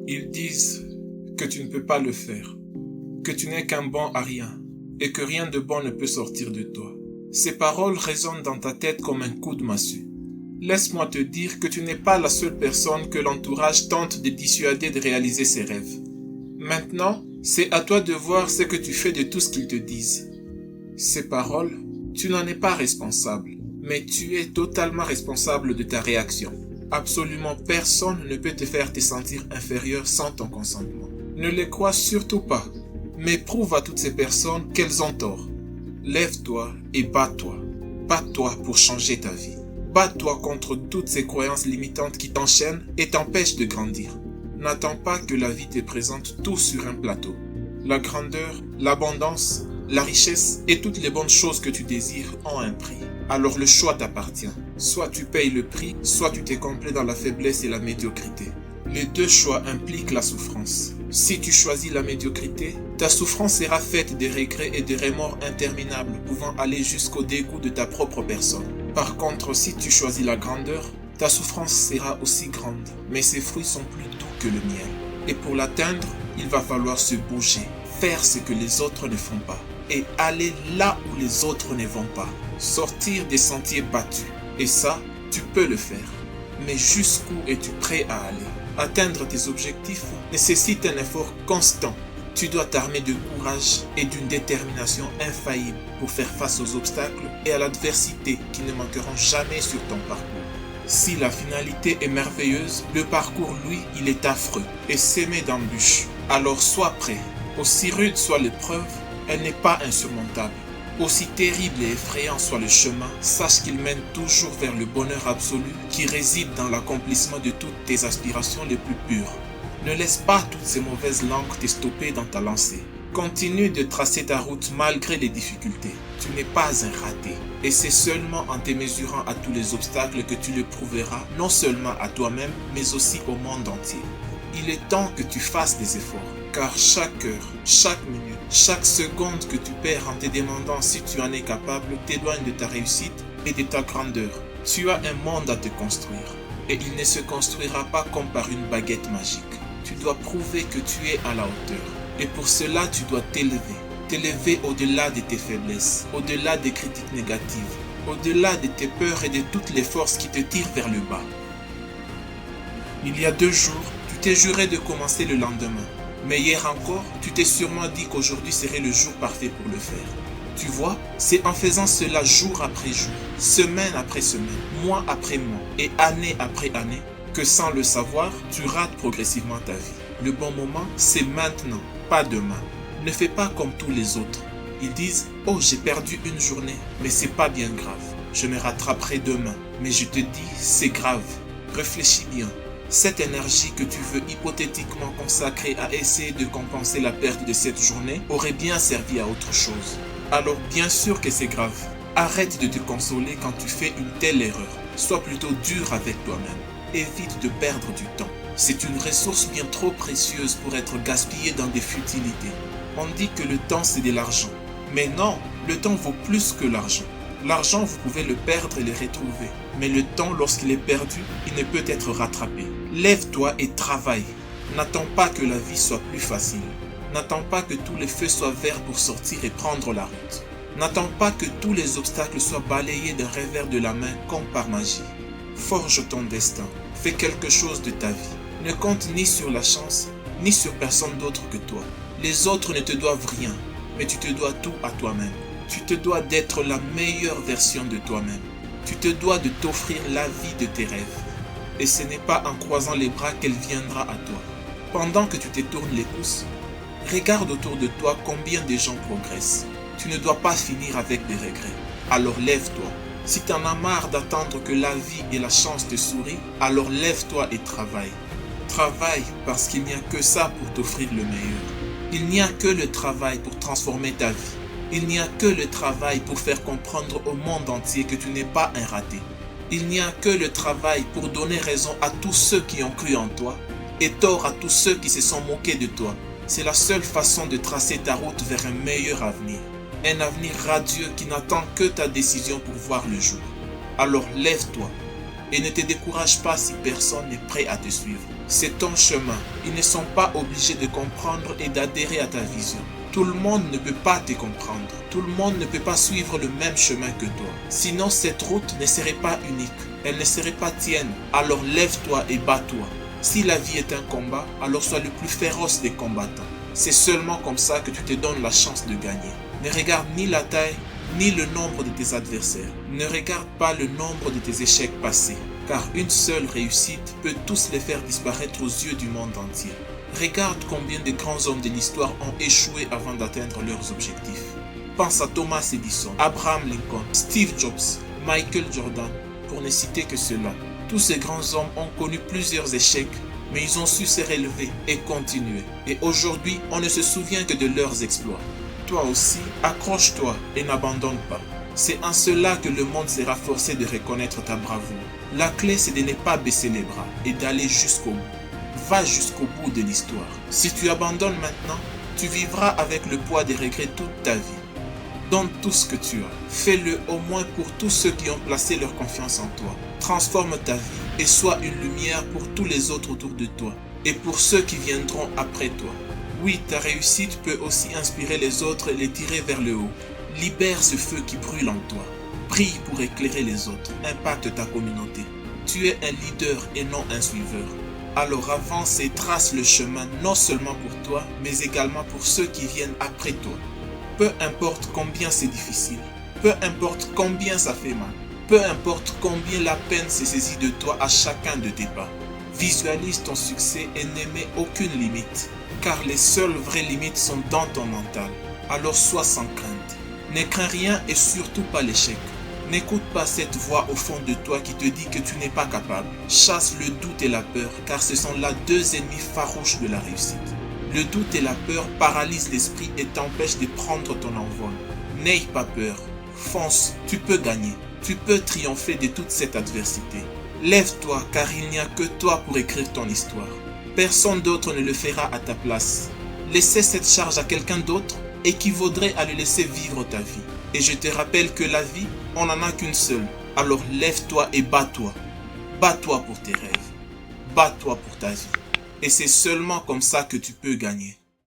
Ils disent que tu ne peux pas le faire, que tu n'es qu'un bon à rien et que rien de bon ne peut sortir de toi. Ces paroles résonnent dans ta tête comme un coup de massue. Laisse-moi te dire que tu n'es pas la seule personne que l'entourage tente de dissuader de réaliser ses rêves. Maintenant, c'est à toi de voir ce que tu fais de tout ce qu'ils te disent. Ces paroles, tu n'en es pas responsable, mais tu es totalement responsable de ta réaction. Absolument personne ne peut te faire te sentir inférieur sans ton consentement. Ne les crois surtout pas, mais prouve à toutes ces personnes qu'elles ont tort. Lève-toi et bats-toi. Bats-toi pour changer ta vie. Bats-toi contre toutes ces croyances limitantes qui t'enchaînent et t'empêchent de grandir. N'attends pas que la vie te présente tout sur un plateau. La grandeur, l'abondance, la richesse et toutes les bonnes choses que tu désires ont un prix. Alors le choix t'appartient. Soit tu payes le prix, soit tu t'es complais dans la faiblesse et la médiocrité. Les deux choix impliquent la souffrance. Si tu choisis la médiocrité, ta souffrance sera faite de regrets et de remords interminables pouvant aller jusqu'au dégoût de ta propre personne. Par contre, si tu choisis la grandeur, ta souffrance sera aussi grande, mais ses fruits sont plus doux que le miel. Et pour l'atteindre, il va falloir se bouger, faire ce que les autres ne font pas, et aller là où les autres ne vont pas. Sortir des sentiers battus. Et ça, tu peux le faire. Mais jusqu'où es-tu prêt à aller? Atteindre tes objectifs nécessite un effort constant. Tu dois t'armer de courage et d'une détermination infaillible pour faire face aux obstacles et à l'adversité qui ne manqueront jamais sur ton parcours. Si la finalité est merveilleuse, le parcours, lui, il est affreux et semé d'embûches. Alors sois prêt. Aussi rude soit l'épreuve, elle n'est pas insurmontable. Aussi terrible et effrayant soit le chemin, sache qu'il mène toujours vers le bonheur absolu qui réside dans l'accomplissement de toutes tes aspirations les plus pures. Ne laisse pas toutes ces mauvaises langues te stopper dans ta lancée. Continue de tracer ta route malgré les difficultés. Tu n'es pas un raté. Et c'est seulement en te mesurant à tous les obstacles que tu le prouveras, non seulement à toi-même, mais aussi au monde entier. Il est temps que tu fasses des efforts, car chaque heure, chaque minute, chaque seconde que tu perds en te demandant si tu en es capable t'éloigne de ta réussite et de ta grandeur. Tu as un monde à te construire, et il ne se construira pas comme par une baguette magique. Tu dois prouver que tu es à la hauteur, et pour cela tu dois t'élever au-delà de tes faiblesses, au-delà des critiques négatives, au-delà de tes peurs et de toutes les forces qui te tirent vers le bas. Il y a 2 jours, tu t'es juré de commencer le lendemain. Mais hier encore, tu t'es sûrement dit qu'aujourd'hui serait le jour parfait pour le faire. Tu vois, c'est en faisant cela jour après jour, semaine après semaine, mois après mois et année après année que sans le savoir, tu rates progressivement ta vie. Le bon moment, c'est maintenant, pas demain. Ne fais pas comme tous les autres. Ils disent « Oh, j'ai perdu une journée, mais c'est pas bien grave. Je me rattraperai demain. » Mais je te dis, c'est grave. Réfléchis bien. Cette énergie que tu veux hypothétiquement consacrer à essayer de compenser la perte de cette journée aurait bien servi à autre chose. Alors bien sûr que c'est grave. Arrête de te consoler quand tu fais une telle erreur. Sois plutôt dur avec toi-même. Évite de perdre du temps. C'est une ressource bien trop précieuse pour être gaspillée dans des futilités. On dit que le temps c'est de l'argent. Mais non, le temps vaut plus que l'argent. L'argent, vous pouvez le perdre et le retrouver. Mais le temps, lorsqu'il est perdu, il ne peut être rattrapé. Lève-toi et travaille. N'attends pas que la vie soit plus facile. N'attends pas que tous les feux soient verts pour sortir et prendre la route. N'attends pas que tous les obstacles soient balayés d'un revers de la main comme par magie. Forge ton destin. Fais quelque chose de ta vie. Ne compte ni sur la chance, ni sur personne d'autre que toi. Les autres ne te doivent rien, mais tu te dois tout à toi-même. Tu te dois d'être la meilleure version de toi-même. Tu te dois de t'offrir la vie de tes rêves. Et ce n'est pas en croisant les bras qu'elle viendra à toi. Pendant que tu te tournes les pouces, regarde autour de toi combien de gens progressent. Tu ne dois pas finir avec des regrets. Alors lève-toi. Si tu en as marre d'attendre que la vie et la chance te sourient, alors lève-toi et travaille. Travaille parce qu'il n'y a que ça pour t'offrir le meilleur. Il n'y a que le travail pour transformer ta vie. Il n'y a que le travail pour faire comprendre au monde entier que tu n'es pas un raté. Il n'y a que le travail pour donner raison à tous ceux qui ont cru en toi et tort à tous ceux qui se sont moqués de toi. C'est la seule façon de tracer ta route vers un meilleur avenir. Un avenir radieux qui n'attend que ta décision pour voir le jour. Alors lève-toi, Et ne te décourage pas si personne n'est prêt à te suivre. C'est ton chemin. Ils ne sont pas obligés de comprendre et d'adhérer à ta vision. Tout le monde ne peut pas te comprendre. Tout le monde ne peut pas suivre le même chemin que toi. Sinon, cette route ne serait pas unique. Elle ne serait pas tienne. Alors lève-toi et bats-toi. Si la vie est un combat, alors sois le plus féroce des combattants. C'est seulement comme ça que tu te donnes la chance de gagner. Ne regarde ni la taille, ni le nombre de tes adversaires. Ne regarde pas le nombre de tes échecs passés, car une seule réussite peut tous les faire disparaître aux yeux du monde entier. Regarde combien de grands hommes de l'histoire ont échoué avant d'atteindre leurs objectifs. Pense à Thomas Edison, Abraham Lincoln, Steve Jobs, Michael Jordan, pour ne citer que ceux-là. Tous ces grands hommes ont connu plusieurs échecs, mais ils ont su se relever et continuer. Et aujourd'hui, on ne se souvient que de leurs exploits. Toi aussi, accroche-toi et n'abandonne pas. C'est en cela que le monde sera forcé de reconnaître ta bravoure. La clé, c'est de ne pas baisser les bras et d'aller jusqu'au bout. Va jusqu'au bout de l'histoire. Si tu abandonnes maintenant, tu vivras avec le poids des regrets toute ta vie. Donne tout ce que tu as. Fais-le au moins pour tous ceux qui ont placé leur confiance en toi. Transforme ta vie et sois une lumière pour tous les autres autour de toi et pour ceux qui viendront après toi. Oui, ta réussite peut aussi inspirer les autres et les tirer vers le haut. Libère ce feu qui brûle en toi. Brille pour éclairer les autres. Impacte ta communauté. Tu es un leader et non un suiveur. Alors avance et trace le chemin non seulement pour toi, mais également pour ceux qui viennent après toi. Peu importe combien c'est difficile, peu importe combien ça fait mal, peu importe combien la peine se saisit de toi à chacun de tes pas. Visualise ton succès et ne mets aucune limite, car les seules vraies limites sont dans ton mental. Alors sois sans crainte. Ne crains rien et surtout pas l'échec. N'écoute pas cette voix au fond de toi qui te dit que tu n'es pas capable. Chasse le doute et la peur, car ce sont là deux ennemis farouches de la réussite. Le doute et la peur paralysent l'esprit et t'empêchent de prendre ton envol. N'aie pas peur. Fonce, tu peux gagner. Tu peux triompher de toute cette adversité. Lève-toi, car il n'y a que toi pour écrire ton histoire. Personne d'autre ne le fera à ta place. Laisser cette charge à quelqu'un d'autre équivaudrait à le laisser vivre ta vie. Et je te rappelle que la vie, on n'en a qu'une seule. Alors lève-toi et bats-toi. Bats-toi pour tes rêves. Bats-toi pour ta vie. Et c'est seulement comme ça que tu peux gagner.